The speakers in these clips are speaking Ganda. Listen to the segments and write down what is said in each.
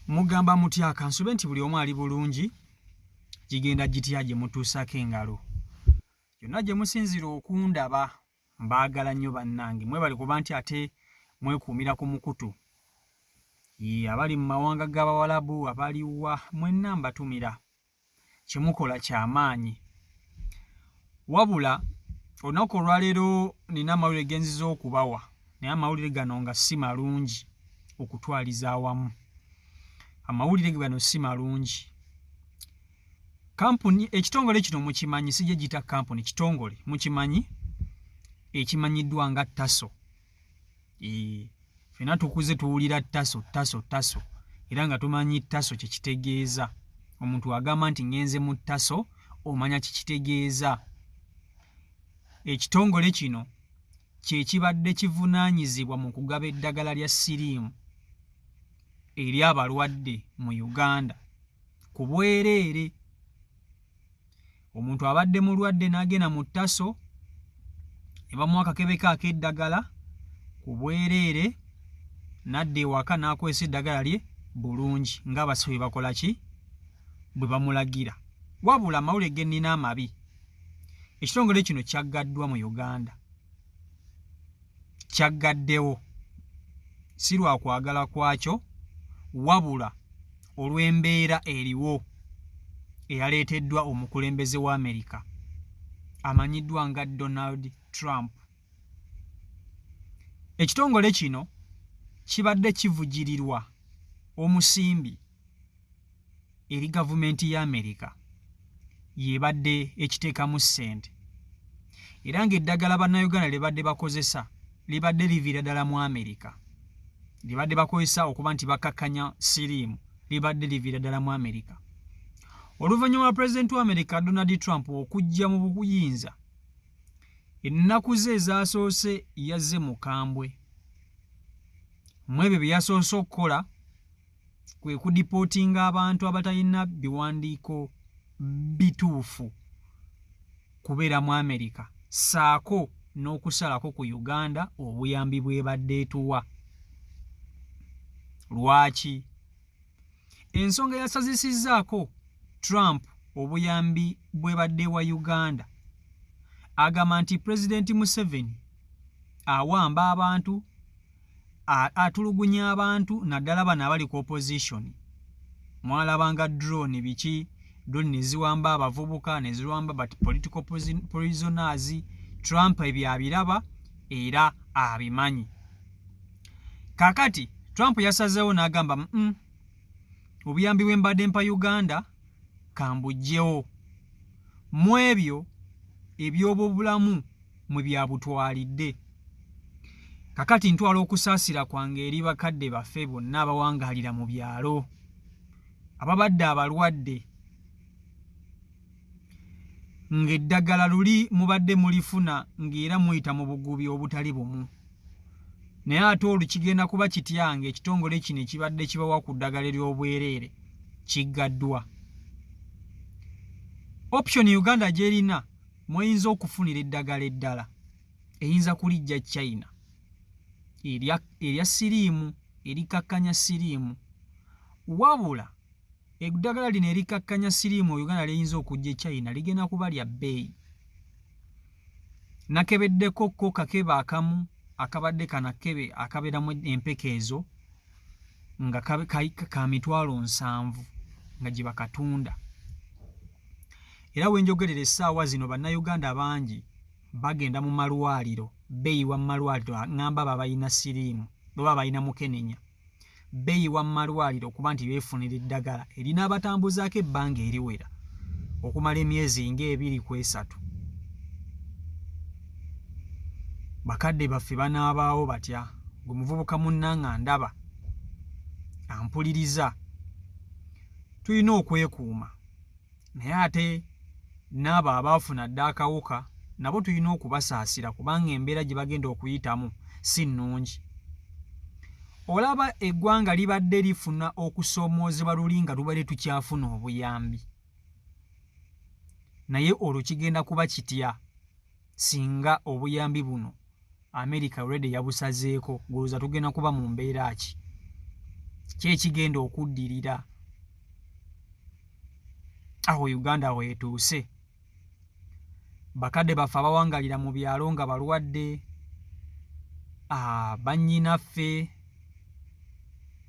mugamba mutya kansube nti buli omu ali bulungi gigenda gitya gye mutuusako engalo yonna gye musinzira okundaba mbaagala nnyo bannange mwebali kuba nti ate mwekuumira ku mukutu abali mu mawanga g'Abawalabu abaliwa mwenna mbatumira kimukola ky'amaanyi wabula olunaku olwaleero nina amawulire genziza okubawa naye amawulire gano nga si malungi okutwaliza awamu amawulire gano si malungi kampuni ekitongole kino mukimanyi sije gita kampuni kitongole mukimanyi ekimanyiddwa nga Taso fena tukuze tuwulira Taso era nga tumanyi Taso kye kitegeeza omuntu agamba nti ngenze mu Taso omanya kikitegeeza ekitongole kino kye kibadde kivunaanyizibwa mu kugaba eddagala lya siriimu eri abalwadde mu Uganda ku bwereere omuntu abadde mulwadde n'agenda mu Taso ne bamuwa akakebeko ak'eddagala ku bwereere n'adda ewaka n'akozesa eddagala lye bulungi ng'abasawo bakola ki bwe bamulagira wabula amawulire ge nnina amabi ekitongole kino kyaggaddwa mu Uganda kyaggaddewo si lwa kwagala kwakyo wabula olw'embeera eriwo eyaleeteddwa omukulembeze wa Amerika amanyiddwa nga Donald Trump. Ekitongole kino kibadde kivugirirwa omusimbi eri gavumenti ya Amerika yebadde ekiteekamu ssente era ng'eddagala bannayuganda libadde bakozesa libadde liviira ddala mu Amerika libadde bakozesa okuba nti bakakkanya siriimu libadde liviira ddala mu Amerika. Oluvannyuma lwa pulezidenti wa Amerika Donald Trump okujja mu buyinza ennaku ze ezaasoose yazze mukambwe mu ebyo bye yasoose okukola kwe kudipootinga abantu abatalina biwandiiko bituufu kubeera mu Amerika saako n'okusalako ku Uganda obuyambi bwebadde etuwa. Lwaki? Ensonga yasazisizzaako Trump obuyambi bwebadde wa Uganda agamba nti Pulezidenti Museveni awamba abantu atulugunya abantu naddala bano abali ku opposition mwalabanga drone biki drone ne ziwamba abavubuka ne ziwamba political prisoners. Trump ebyo abiraba era abimanyi. Kakati Trump yasazeewo n'agamba obuyambi bwembadde mpa Uganda kambugyewo mu ebyo eby'obulamu mwe byabutwalidde. Kakati ntwala okusaasira kwange eri bakadde baffe bonna abawangaalira mu byalo ababadde abalwadde ng'eddagala luli mubadde mulifuna ng'era muyita mu bugubi obutali bumu naye ate olukigenda kuba kityange ekitongole kino ekibadde kibawa ku ddagala ery'obwereere kiggaddwa. Option Uganda gy'erina mweyinza okufunira eddagala eddala eyinza kulijja China erya siriimu erikakkanya siriimu wabula eddagala lino erikakkanya siriimu Uganda liyinza okujja China ligenda kuba lya bbeeyi. Nakebeddeko ko kakebe akamu akabadde kanakebe akabeeramu empeke ezo nga ka mitwalo 7 nga gye bakatunda. Era wenjogerera essaawa zino bannayuganda bangi bagenda mu malwaliro beeyiwa mu malwaliro ngamba babayina siriimu baba bayina mukenenya beeyiwa mu malwaliro okuba nti beefunira eddagala erina abatambuzaako ebbanga eriwera okumala emyezi nga 2 ku 3. Bakadde baffe banaabaawo batya gwe muvubuka munnanga ndaba ampuliriza tulina okwekuuma naye ate n'abo abaafuna dda akawuka nabo tulina okubasaasira kubanga embeera gye bagenda okuyitamu si nnungi. Olaba eggwanga libadde lifuna okusoomoozebwa luli nga tubadde tukyafuna obuyambi naye olwo kigenda kuba kitya singa obuyambi buno America already yabusazeeko guluza tugenda kuba mu mbeera ki kyekigenda okuddirira awo Uganda weetuuse. Bakadde baffe abawangalira mu byalo nga balwadde, bannyinaffe,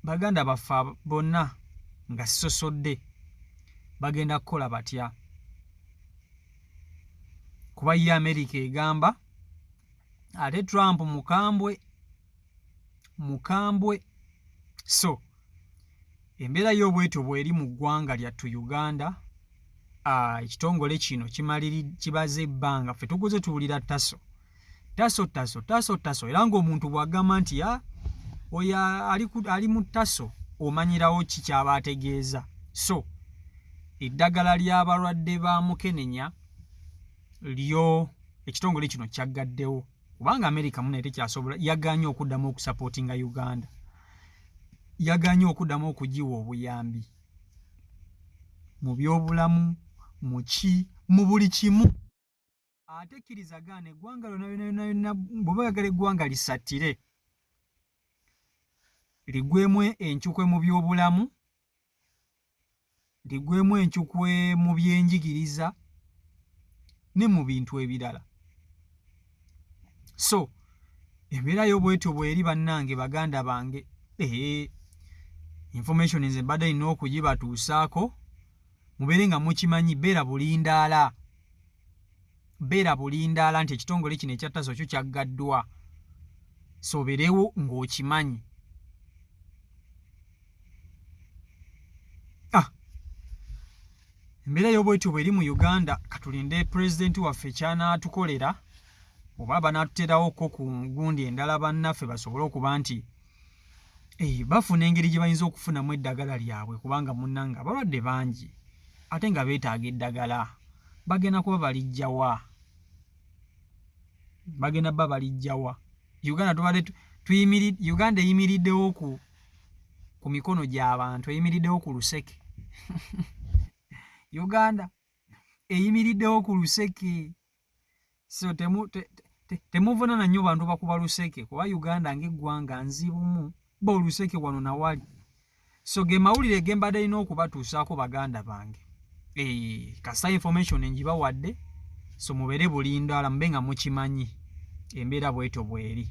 baganda baffe bonna nga sisosodde bagenda kukola batya? Kuba ye America egamba ate Trump mukambwe. So embeera y'obwetyo bw'eri mu ggwanga lyattu Uganda. Ekitongole kino kibaze ebbanga ffe tuguze tuwulira taso era ng'omuntu bw'agamba nti oyo ali mu taso omanyirawo ki kyaba ategeeza. So eddagala ly'abalwadde ba mukenenya lyo ekitongole kino kyaggaddewo kubanga America muno tekyasobola, yagaanye okuddamu okusapootinga Uganda, yagaanye okuddamu okugiwa obuyambi mu byobulamu, mu buli kimu. Ate kkirizagaana eggwanga lyonna bwe bayagala eggwanga lisattire ligwemu encukwe mu byobulamu, ligwemu encukwe mu byenjigiriza ne mu bintu ebirala. So embeera y'obwetyo bw'eri bannange baganda bange, information nze mbadde nina okugibatuusaako mubeere nga mukimanyi. Beera bulindaala nti ekitongole kino ekyattaso kyo kyaggaddwa. So obeerewo ng'okimanyi. Embeera y'obwetyo bw'eri mu Uganda, katulinde pulezidenti waffe kyanaatukolera oba banaatuteerawoko ku gundi endala bannaffe basobole okuba nti bafuna engeri gye bayinza okufunamu eddagala lyabwe, kubanga munnanga abalwadde bangi ate nga beetaaga eddagala. Bagenda kuba balijjawa? Uganda eyimiriddewo ku mikono gy'abantu, eyimiriddewo ku luseke. Uganda eyimiriddewo ku luseke. So temuvunaana nnyo bantu bakuba luseke, kuba Uganda ng'eggwanga nzibumu, bo oluseke wano nawali. So ge mawulire ge mbadde nina okubatuusaako baganda bange. Kasita information ngibawadde, so mubeere bulindaala mube nga mukimanyi embeera bwetyo bw'eri.